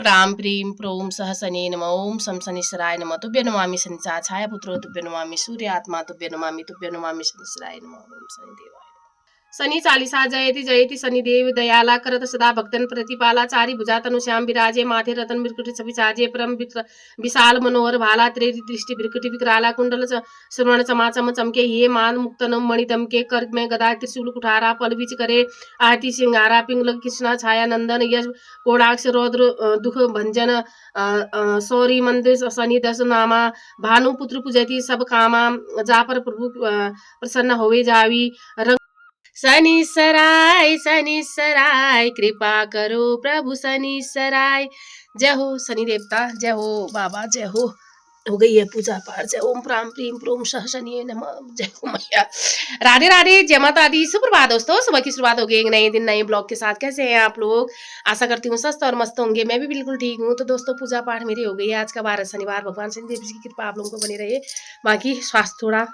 प्रां प्रीं प्रों सह शने नमः। ओं शं शनिश्चराय नमः। तुभ्य नमामि शनिचाच्छाया पुत्रो तुभ्य नमामि सूर्यात्मा तुभ्य नमामि शनिश्चराय नमः। ओं शनिदेवाय। शनि चालीसा जयति जयति शनिदेव दयाला करत सदा भक्तन प्रतिपाला। चारि भुजा तनु श्याम विराजे माथे रतन बिरकुटी सविचाजे परम विशाल मनोहर भाला। त्रिनेत्र दृष्टि बिरकुटी विकराला। कुंडल श्रवण चमाचम चमके हिये मान मुक्तन मणि दमके। कर में गदा त्रिशूल कुठारा पल बीच करे आरती सिंगारा। पिंगल कृष्णा छाया नंदन यश कोणाक्ष रौद्र दुख भंजन सौरी मंदिर शनि दस नामा। भानुपुत्र पूजति सब कामा। जा पर प्रभु प्रसन्न होवे जावी। शनिश्चराय शनिश्चराय कृपा करो प्रभु शनिश्चराय। जय हो शनि देवता, जय हो बाबा, जय हो गई है पूजा पाठ। जय ओम प्रां प्रीं प्रों सह शनिये नमः। जय हो मैया। राधे राधे, जय माता दी। सुप्रभात दोस्तों, सुबह की शुरुआत हो गई एक नए दिन नए ब्लॉग के साथ। कैसे हैं आप लोग? आशा करती हूँ स्वस्थ और मस्त होंगे। मैं भी बिल्कुल ठीक हूँ। तो दोस्तों पूजा पाठ मेरी हो गई है। आज का बार शनिवार, भगवान शनिदेव जी की कृपा आप लोगों को बनी रहे। बाकी स्वास्थ्य थोड़ा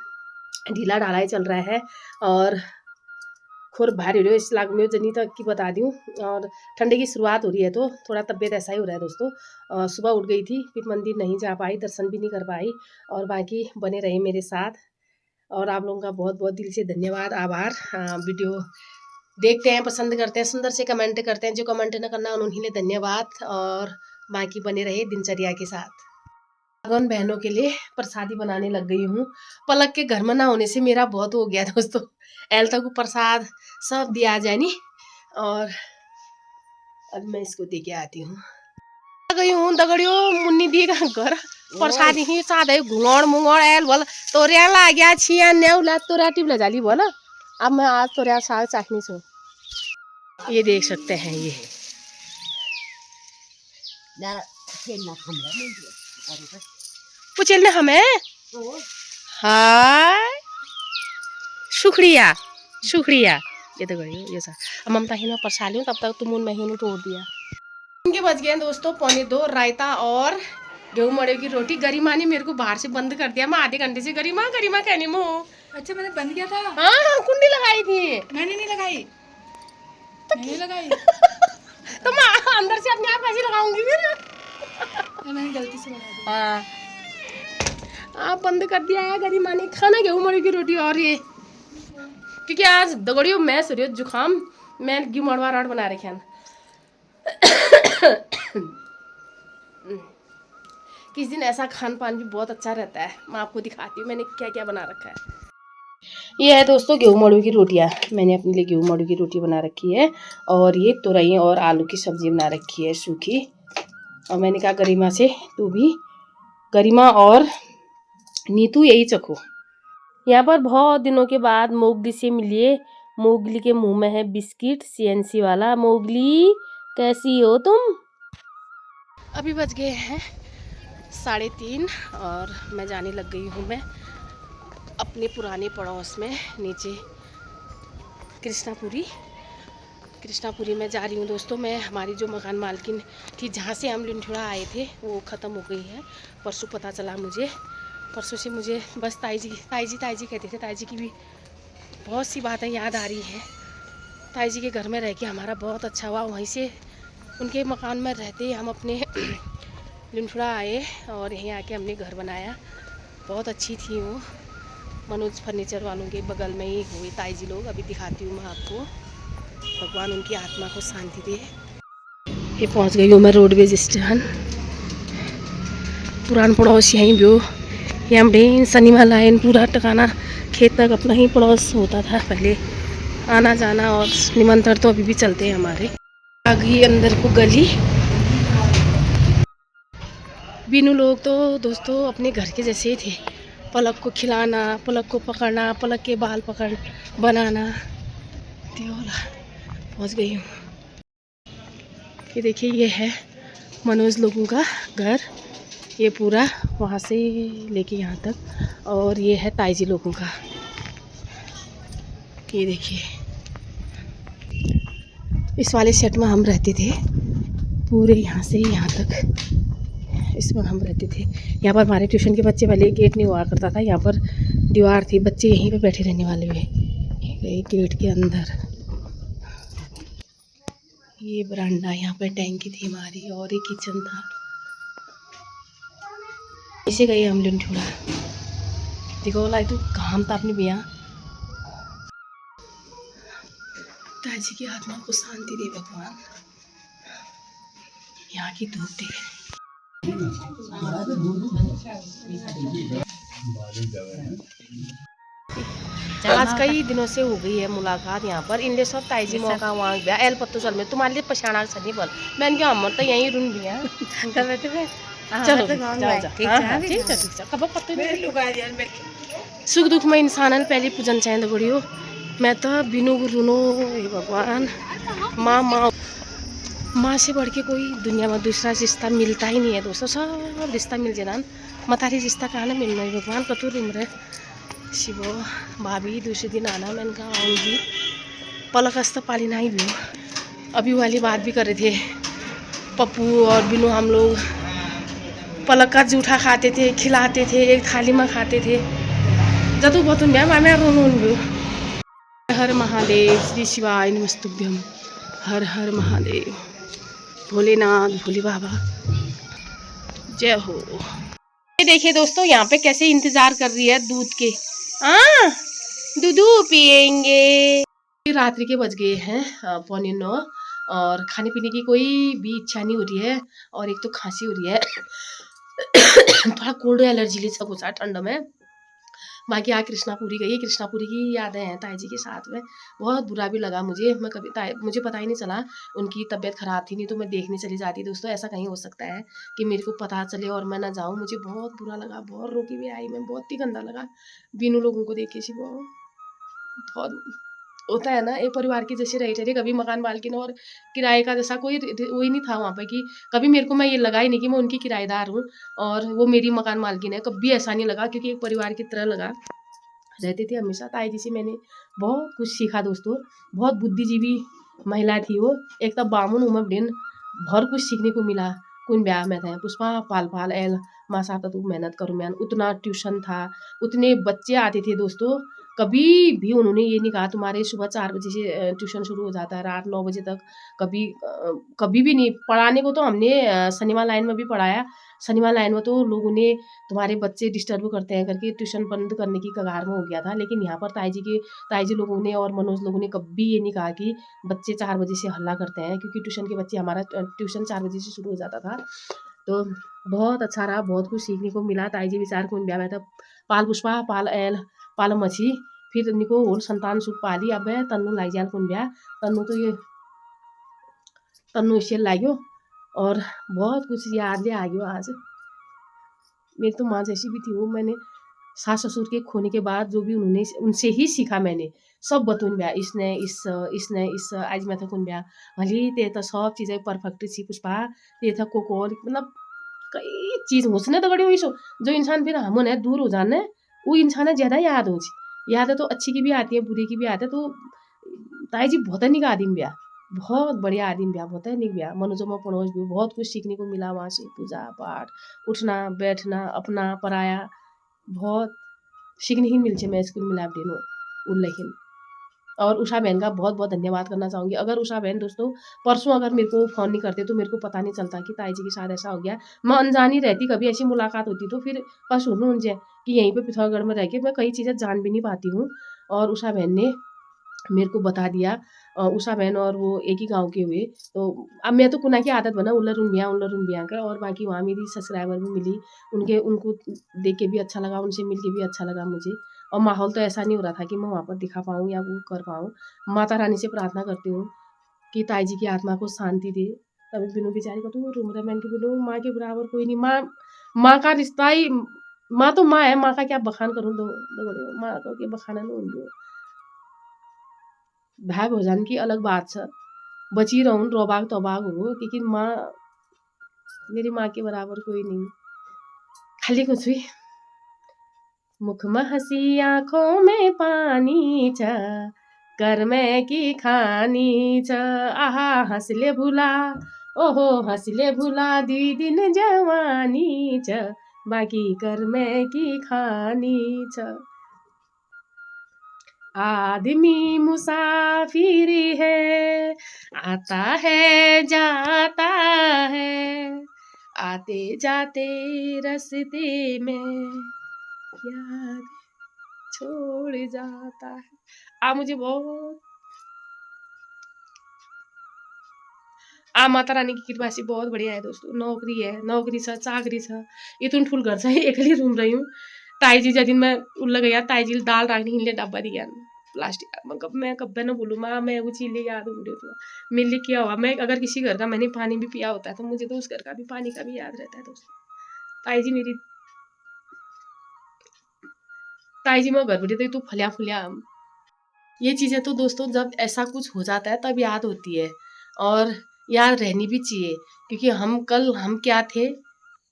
ढीला ढाला ही चल रहा है और खोर भारी हो रही है, इस लाग में जनी तक की बता दूँ। और ठंडे की शुरुआत हो रही है तो थोड़ा तबीयत ऐसा ही हो रहा है दोस्तों। सुबह उठ गई थी, फिर मंदिर नहीं जा पाई, दर्शन भी नहीं कर पाई। और बाकी बने रहे मेरे साथ और आप लोगों का बहुत बहुत दिल से धन्यवाद, आभार। वीडियो देखते हैं, पसंद करते हैं, सुंदर से कमेंट करते हैं। जो कमेंट न करना उन्हीं लिए धन्यवाद। और बाकी बने रहे दिनचर्या के साथ। भगवान बहनों के लिए प्रसादी बनाने लग गई हूँ। पलक के घर में ना होने से मेरा बहुत हो गया दोस्तों। एल तक को प्रसाद सब दिया जाए नी। और अब मैं इसको दे के आती हूँ। गई हूँ दगड़ियो मुन्नी दी का घर प्रसादी ही सादे घुंगड़ मुंगड़ एल बोल तोरिया ला गया छिया नेउला तोरा टिपला जाली बोला। अब मैं आज तोरिया साग चाखनी छू। ये देख सकते हैं, ये पूछे हमें। हाय शुक्रिया शुक्रिया। ये तो गई ये सा ममता ही परसा लियो, तब तक तुम उन महीनों तोड़ दिया। इनके बच गए दोस्तों 1:45 रायता और गेहूं मड़े की रोटी। गरिमा ने मेरे को बाहर से बंद कर दिया। मैं आधे घंटे से गरिमा गरिमा कहनी मुँह। अच्छा मैंने बंद किया था। हाँ हाँ कुंडी लगाई थी। मैंने नहीं लगाई तो नहीं लगाई तो मैं अंदर से अपने आप ऐसे लगाऊंगी फिर। मैंने गलती से लगा दी। हाँ आप बंद कर दिया है। गरिमा ने खाना गेहूं मड़े की रोटी और ये क्योंकि आज दगड़ियों मैं सूर्य जुखाम मैं गेहूं मड़वा राट बना रखे हैं। किस दिन ऐसा खान पान भी बहुत अच्छा रहता है। मैं आपको दिखाती हूँ मैंने क्या क्या बना रखा है। ये है दोस्तों गेहूं मड़ू की रोटियाँ। मैंने अपने लिए गेहूं मड़ू की रोटी बना रखी है और ये तुरई और आलू की सब्जी बना रखी है सूखी। और मैंने कहा गरिमा से तू भी, गरिमा और नीतू यही चखो। यहाँ पर बहुत दिनों के बाद मोगली से मिलिए। मोगली के मुंह में है बिस्किट सीएनसी वाला। मोगली कैसी हो तुम? अभी बज गए हैं 3:30 और मैं जाने लग गई हूँ। मैं अपने पुराने पड़ोस में नीचे कृष्णापुरी में जा रही हूँ दोस्तों। मैं हमारी जो मकान मालकिन थी जहाँ से हम लिंठुड़ा आए थे वो ख़त्म हो गई है। परसों पता चला मुझे, परसों से मुझे बस ताई जी कहते थे। ताई जी की भी बहुत सी बातें याद आ रही हैं। ताई जी के घर में रह के हमारा बहुत अच्छा हुआ। वहीं से उनके मकान में रहते हम अपने लिंठुड़ा आए और यहीं आके हमने घर बनाया। बहुत अच्छी थी वो। मनोज फर्नीचर वालों के बगल में ही हुई ताई जी लोग। अभी दिखाती हूँ मैं आपको। भगवान उनकी आत्मा को शांति दे। ये पहुँच गई हूँ मैं रोडवेज स्टेशन। पुरान पड़ोस यहीं भी हो। यहाँ शनिवार लाइन पूरा टकाना खेत तक अपना ही पड़ोस होता था पहले। आना जाना और निमंत्रण तो अभी भी चलते हैं हमारे। आ गई अंदर को गली। बीनू लोग तो दोस्तों अपने घर के जैसे ही थे। पलक को खिलाना, पलक को पकड़ना, पलक के बाल पकड़ बनाना। पहुँच गई हूँ। ये देखिए ये है मनोज लोगों का घर। ये पूरा वहाँ से लेके यहाँ तक। और ये है ताई जी लोगों का। ये देखिए इस वाले सेट में हम रहते थे पूरे यहाँ से यहाँ तक। इसमें हम रहते थे। यहाँ पर हमारे ट्यूशन के बच्चे पहले गेट नहीं हुआ करता था। यहाँ पर दीवार थी, बच्चे यहीं पे बैठे रहने वाले हुए गेट के अंदर। ये बरांडा, यहाँ पे टैंकी थी हमारी और एक किचन था। इसे गई हम लोग थोड़ा देखो लाई तू काम था अपनी बिया। ताजी की आत्मा को शांति दे भगवान। यहाँ की धूप देख आज कई दिनों से हो गई है मुलाकात यहाँ पर। इनले सब ताइजी मौका वहाँ गया एल पत्तो चल में तुम्हारे लिए पछाना सनी बोल मैंने क्या अमर तो यहीं रुन भी है। चलो ठीक है कब पत्तो सुख दुख में इंसान पहले पूजन चाहिए बड़ियो। मैं तो बिनु रुनो हे भगवान। माँ से बढ़ के कोई दुनिया में दूसरा रिश्ता मिलता ही नहीं है दोस्तों। सब रिश्ता मिल जाना मतारी रिश्ता कहाँ ना मिलना है भगवान कतूर उम्र शिवो। भाभी दूसरे दिन आना मैंने कहा आऊँगी। पलक तो पाली नहीं भी अभी वाली बात भी कर रहे थे पप्पू और बिनू। हम लोग पलक का जूठा खाते थे खिलाते थे एक थाली में खाते थे जतु बहुत मैं रोन। हर महादेव श्री शिवाय नमस्तुभ्यम। हर हर महादेव भोलेनाथ भोले बाबा जय हो। ये देखिए दोस्तों यहाँ पे कैसे इंतजार कर रही है दूध के। दूध पियेंगे। रात्रि के बज गए हैं 8:45 और खाने पीने की कोई भी इच्छा नहीं हो रही है और एक तो खांसी हो रही है। थोड़ा कोल्ड एलर्जी ले सब ठंड में। बाकी आज कृष्णापुरी गई। कृष्णापुरी की यादें हैं ताई जी के साथ में। बहुत बुरा भी लगा मुझे। मैं कभी मुझे पता ही नहीं चला उनकी तबीयत खराब थी नहीं तो मैं देखने चली जाती। दोस्तों ऐसा कहीं हो सकता है कि मेरे को पता चले और मैं ना जाऊँ। मुझे बहुत बुरा लगा बहुत रोकी भी आई मैं बहुत ही गंदा लगा बिनु लोगों को देखे सी बहुत होता है ना एक परिवार के जैसे रहे थे कभी मकान मालकिन और किराए का जैसा कोई वही नहीं था वहाँ पे कि कभी मेरे को मैं ये लगा ही नहीं कि मैं उनकी किराएदार हूँ और वो मेरी मकान मालकिन है। कभी ऐसा नहीं लगा क्योंकि एक परिवार की तरह लगा रहते थे हमेशा। ताई जी से मैंने बहुत कुछ सीखा दोस्तों। बहुत बुद्धिजीवी महिला थी वो। एक तब बामुन उमर दिन बहुत कुछ सीखने को मिला। कुन ब्याह में थे पुष्पा पाल पाल एल माँ साहब तू मेहनत करूँ मैं उतना ट्यूशन था उतने बच्चे आते थे दोस्तों। कभी भी उन्होंने ये नहीं कहा तुम्हारे सुबह 4 बजे से ट्यूशन शुरू हो जाता है रात 9 बजे तक। कभी भी नहीं पढ़ाने को तो हमने शनिवार लाइन में भी पढ़ाया। शनिवार लाइन में तो लोगों ने तुम्हारे बच्चे डिस्टर्ब करते हैं करके ट्यूशन बंद करने की कगार में हो गया था। लेकिन यहाँ पर ताई जी लोगों ने और मनोज लोगों ने कभी ये नहीं कहा कि बच्चे 4 बजे से हल्ला करते हैं क्योंकि ट्यूशन के बच्चे हमारा ट्यूशन 4 बजे से शुरू हो जाता था। तो बहुत अच्छा रहा बहुत कुछ सीखने को मिला। ताई जी विचार को ब्याह में था पाल पुष्पा पाल एल पाल मछी फिर निको होल संतान सुख पाली। अब तन्नू लाई जाल कुन ब्याह तन्नू तो ये तन्नू इसे लाग्यो और बहुत कुछ याद ले आ गयो आज। मेरी तो माँ जैसी भी थी वो। मैंने सास ससुर के खोने के बाद जो भी उन्होंने उनसे ही सीखा मैंने सब बतून ब्या इसने इस आज मैं था कुन ब्या भली ते तो सब चीज़ें परफेक्ट सी पुष्पा ते था कोको मतलब कई चीज़ उसने तो बड़ी हुई सो जो इंसान फिर हम है दूर हो जाने वो इंसान ज़्यादा याद हो याद है तो अच्छी की भी आती है बुरी की भी आती है। तो ताई जी बहुत नहीं का आदिम ब्या बहुत बढ़िया आदिम ब्या बहुत है नहीं ब्या मनोजमा पड़ोस भी बहुत कुछ सीखने को मिला वहाँ से पूजा पाठ उठना बैठना अपना पराया बहुत सीखने ही मिल मैं स्कूल मिला देनो उल्लेखिन। और उषा बहन का बहुत बहुत धन्यवाद करना चाहूँगी। अगर उषा बहन दोस्तों परसों अगर मेरे को फ़ोन नहीं करते तो मेरे को पता नहीं चलता कि ताई जी के साथ ऐसा हो गया। मैं अनजानी रहती कभी ऐसी मुलाकात होती तो फिर बस सुनूँ उनसे कि यहीं पे पिथौरागढ़ में रह के मैं कई चीज़ें जान भी नहीं पाती हूँ। और उषा बहन ने मेरे को बता दिया। उषा बहन और वो एक ही गांव के हुए। तो अब मैं तो कुना की आदत बना उल्लर बिया का और बाकी वहाँ मेरी सब्सक्राइबर भी मिली उनको देख के भी अच्छा लगा उनसे मिल के भी अच्छा लगा मुझे। और माहौल तो ऐसा नहीं हो रहा था कि मैं वहाँ पर दिखा पाऊँ या वो कर पाऊँ। माता रानी से प्रार्थना करती हूँ कि ताई जी की आत्मा को शांति दे। तभी बिनु बेचारी का तो रूम मैंने के बिनु माँ के बराबर कोई नहीं। माँ का रिश्ता ही माँ तो माँ है। माँ का क्या बखान करूँ दो माँ को के बखाना नहीं भाई भोजन की अलग बात है बची रहूँ रोबाग तोबाग हो लेकिन माँ मेरी माँ के बराबर कोई नहीं। खाली कुछ भी मुख में हंसी आँखों में पानी च कर में की खानी च आहा हंसले भुला ओहो हंसले भुला दी दिन जवानी च बाकी कर में की खानी च। आदमी मुसाफिर है आता है जाता है, आते जाते रास्ते में याद छोड़ जाता है। मुझे बहुत माता रानी की कृपा से बहुत बढ़िया है दोस्तों। नौकरी है, नौकरी छ चाकरी छ, इतुन ठुल घर छ, एक्लै रूम रह्यौँ। ताईजी जदिन मैं उल्ला गया ताईजी दाल राखने के लिए डब्बा दिया प्लास्टिक। मैं कब्बे न बोलूँ माँ, मैं वो चीज़ याद हूँ मुझे तो मेरे लिए क्या हुआ। मैं अगर किसी घर का मैंने पानी भी पिया होता है तो मुझे तो उस घर का भी पानी का भी याद रहता है दोस्तों। ताईजी मेरी ताईजी मैं घर बैठे तो फलिया फुलिया। ये चीज़ें तो दोस्तों जब ऐसा कुछ हो जाता है तब याद होती है, और याद रहनी भी चाहिए, क्योंकि हम क्या थे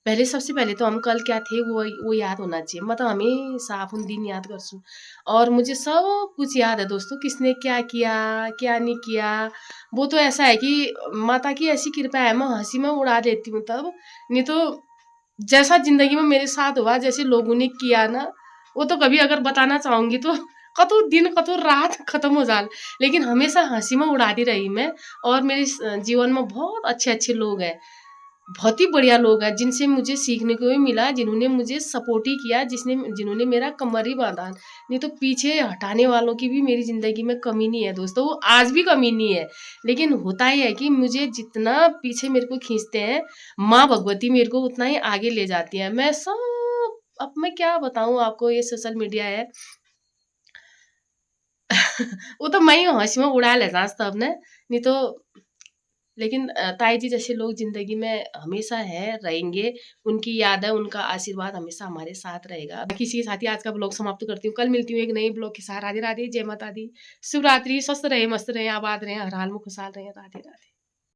पहले, सबसे पहले तो हम कल क्या थे वो याद होना चाहिए। मैं तो हमेशा अपन दिन याद करसूँ, और मुझे सब कुछ याद है दोस्तों, किसने क्या किया क्या नहीं किया। वो तो ऐसा है कि माता की ऐसी कृपा है, मैं हंसी में उड़ा देती हूँ तब। नहीं तो जैसा जिंदगी में मेरे साथ हुआ, जैसे लोगों ने किया ना, वो तो कभी अगर बताना चाहूंगी तो कतो दिन कतो रात खत्म हो जाल। लेकिन हमेशा हंसी में उड़ाती रही मैं, और मेरे जीवन में बहुत अच्छे अच्छे लोग हैं, बहुत ही बढ़िया लोग हैं, जिनसे मुझे सीखने को भी मिला, जिन्होंने मुझे सपोर्ट ही किया, जिन्होंने मेरा कमर ही बांधा। नहीं तो पीछे हटाने वालों की भी मेरी ज़िंदगी में कमी नहीं है दोस्तों, वो आज भी कमी नहीं है। लेकिन होता ही है कि मुझे जितना पीछे मेरे को खींचते हैं, माँ भगवती मेरे को उतना ही आगे ले जाती है। मैं सब अब मैं क्या बताऊँ आपको, ये सोशल मीडिया है वो तो मैं ही हँसी में उड़ा लेता तब ने, नहीं तो। लेकिन ताई जी जैसे लोग ज़िंदगी में हमेशा है, रहेंगे। उनकी याद है, उनका आशीर्वाद हमेशा हमारे साथ रहेगा। बाकी इसी के साथ ही आज का ब्लॉग समाप्त करती हूँ। कल मिलती हूँ एक नई ब्लॉग के साथ। राधे राधे, जय माता दी, शिवरात्रि, स्वस्थ रहे, मस्त रहे, आबाद रहे, हर हाल में खुशहाल रहे। राधे राधे।